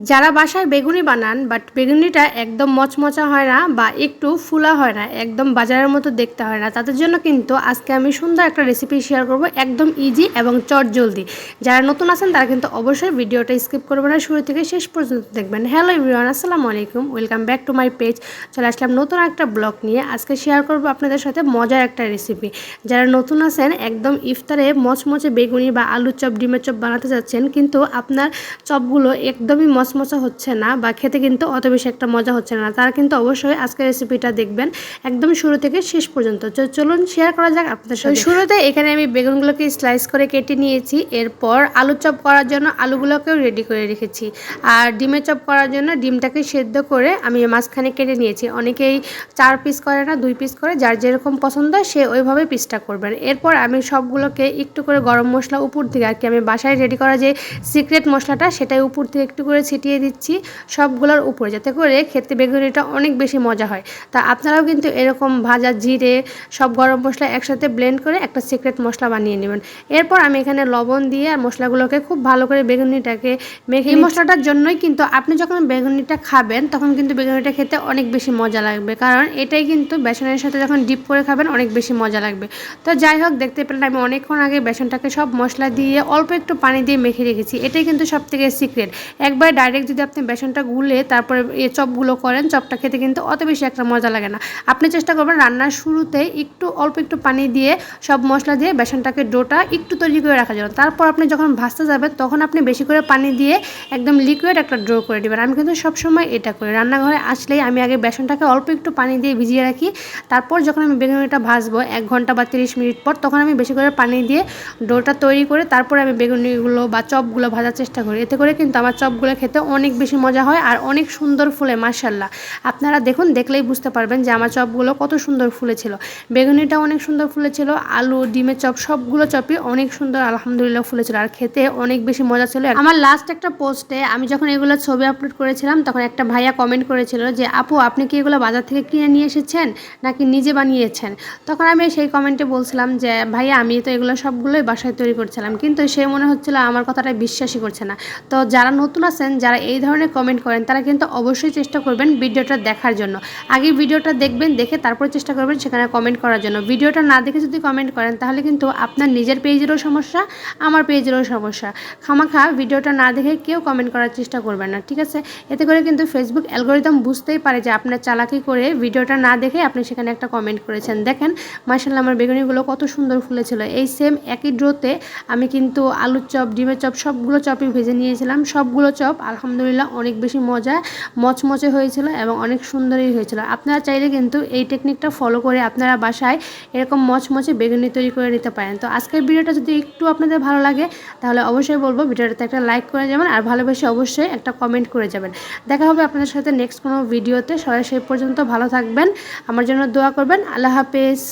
যারা বাসায় বেগুনি বানান বাট বেগুনিটা একদম মচমচা হয় না বা একটু ফুলা হয় না, একদম বাজারের মতো দেখতে হয় না, তাদের জন্য কিন্তু আজকে আমি সুন্দর একটা রেসিপি শেয়ার করব, একদম ইজি এবং চটজলদি। যারা নতুন আছেন তারা কিন্তু অবশ্যই ভিডিওটা স্কিপ করবেন না, শুরু থেকে শেষ পর্যন্ত দেখবেন। হ্যালো এভরিওয়ান, আসসালামু আলাইকুম, welcome back to my page. চলে আসলাম নতুন একটা ব্লগ নিয়ে। আজকে শেয়ার করব আপনাদের সাথে মজার একটা রেসিপি। যারা নতুন আছেন, একদম ইফতারে মচমচে বেগুনি বা আলুর চপ, ডিমের চপ বানাতে যাচ্ছেন, কিন্তু আপনার চপগুলো একদমই মচমচা হচ্ছে না বা খেতে কিন্তু অত বেশি একটা মজা হচ্ছে না, তারা কিন্তু অবশ্যই আজকের রেসিপিটা দেখবেন একদম শুরু থেকে শেষ পর্যন্ত। চলুন শেয়ার করা যাক আপনাদের সাথে। শুরুতে এখানে আমি বেগুনগুলোকে স্লাইস করে কেটে নিয়েছি। এরপর আলুর চপ করার জন্য আলুগুলোকেও রেডি করে রেখেছি, আর ডিমের চপ করার জন্য ডিমটাকে সেদ্ধ করে আমি মাঝখানে কেটে নিয়েছি। অনেকেই 4 পিস করে না, 2 পিস করে, যার যেরকম পছন্দ সে ওইভাবে পিসটা করবেন। এরপর আমি সবগুলোকে একটু করে গরম মশলা উপর থেকে, আর কি আমি বাসায় রেডি করা যে সিক্রেট মশলাটা সেটাই উপর থেকে একটু করে ছিটিয়ে দিচ্ছি সবগুলোর উপরে, যাতে করে খেতে বেগুনিটা অনেক বেশি মজা হয়। তা আপনারাও কিন্তু এরকম ভাজা জিরে, সব গরম মশলা একসাথে ব্লেন্ড করে একটা সিক্রেট মশলা বানিয়ে নেবেন। এরপর আমি এখানে লবণ দিয়ে আর মশলাগুলোকে খুব ভালো করে বেগুনিটাকে মেখে, এই মশলাটার জন্যই কিন্তু আপনি যখন বেগুনিটা খাবেন তখন কিন্তু বেগুনিটা খেতে অনেক বেশি মজা লাগবে, কারণ এটাই কিন্তু বেসনের সাথে যখন ডিপ করে খাবেন অনেক বেশি মজা লাগবে। তো যাই হোক, দেখতে পেলেন আমি অনেকক্ষণ আগে বেসনটাকে সব মশলা দিয়ে অল্প একটু পানি দিয়ে মেখে রেখেছি। এটাই কিন্তু সব থেকে সিক্রেট। একবার ডাইরেক্ট যদি আপনি বেসনটা গুলে তারপরে এই চপগুলো করেন, চপটা খেতে কিন্তু অত বেশি একটা মজা লাগে না। আপনি চেষ্টা করবেন রান্নার শুরুতে অল্প একটু পানি দিয়ে সব মশলা দিয়ে বেসনটাকে ডোটা একটু তৈরি করে রাখার জন্য। তারপর আপনি যখন ভাজতে যাবেন তখন আপনি বেশি করে পানি দিয়ে একদম লিকুইড একটা ডো করে দেবেন। আমি কিন্তু সবসময় এটা করি। রান্নাঘরে আসলেই আমি আগে বেসনটাকে অল্প একটু পানি দিয়ে ভিজিয়ে রাখি। তারপর যখন আমি বেগুনিটা ভাজবো 1 ঘন্টা বা 30 মিনিট পর, তখন আমি বেশি করে পানি দিয়ে ডোটা তৈরি করে তারপরে আমি বেগুনিগুলো বা চপগুলো ভাজার চেষ্টা করি। এতে করে কিন্তু আমার চপগুলো খেতে অনেক বেশি মজা হয় আর অনেক সুন্দর ফুলে, মাশাআল্লাহ। আপনারা দেখুন, দেখলেই বুঝতে পারবেন যে আমার চপগুলো কত সুন্দর ফুলেছিল। বেগুনিটা অনেক সুন্দর ফুলেছিল, আলু ডিমের চপ সবগুলো চপই অনেক সুন্দর আলহামদুলিল্লাহ ফুলেছিল, আর খেতে অনেক বেশি মজা ছিল। আমার লাস্ট একটা পোস্টে আমি যখন এগুলো ছবি আপলোড করেছিলাম তখন একটা ভাইয়া কমেন্ট করেছিল যে আপু, আপনি কি এগুলো বাজার থেকে কিনে নিয়ে এসেছেন নাকি নিজে বানিয়েছেন? তখন আমি সেই কমেন্টে বলছিলাম যে ভাইয়া, আমি তো এগুলো সবগুলোই বাসায় তৈরি করছিলাম, কিন্তু সে মনে হচ্ছিল আমার কথাটা বিশ্বাসই করছে না। তো যারা নতুন আছেন, যারা এই ধরনের কমেন্ট করেন, তারা কিন্তু অবশ্যই চেষ্টা করবেন ভিডিওটা দেখার জন্য। আগে ভিডিওটা দেখবেন, দেখে তারপর চেষ্টা করবেন সেখানে কমেন্ট করার জন্য। ভিডিওটা না দেখে যদি কমেন্ট করেন তাহলে কিন্তু আপনার নিজের পেজেরও সমস্যা, আমার পেজেরও সমস্যা। খামাখা ভিডিওটা না দেখে কেউ কমেন্ট করার চেষ্টা করবেন না, ঠিক আছে? এতে করে কিন্তু ফেসবুক অ্যালগরিদম বুঝতেই পারে যে আপনার চালাকি করে ভিডিওটা না দেখে আপনি সেখানে একটা কমেন্ট করেছেন। দেখেন মাশাআল্লাহ, আমার বেগুনিগুলো কত সুন্দর ফুলেছিল। এই সেম একই ডোতে আমি কিন্তু আলুর চপ, ডিমের চপ সবগুলো চপই ভেজে নিয়েছিলাম। সবগুলো চপ আলহামদুলিল্লাহ অনেক বেশি মজা, মচমচে হয়েছিল এবং অনেক সুন্দরই হয়েছিল। আপনারা চাইলে কিন্তু এই টেকনিকটা ফলো করে আপনারা বাসায় এরকম মচমচে বেগুনি তৈরি করে নিতে পারেন। তো আজকের ভিডিওটা যদি একটু আপনাদের ভালো লাগে তাহলে অবশ্যই বলবো ভিডিওটাতে একটা লাইক করে যাবেন, আর ভালোবেসে অবশ্যই একটা কমেন্ট করে যাবেন। দেখা হবে আপনাদের সাথে নেক্সট কোনো ভিডিওতে। সবাই সেই পর্যন্ত ভালো থাকবেন, আমার জন্য দোয়া করবেন। আল্লাহ হাফেজ।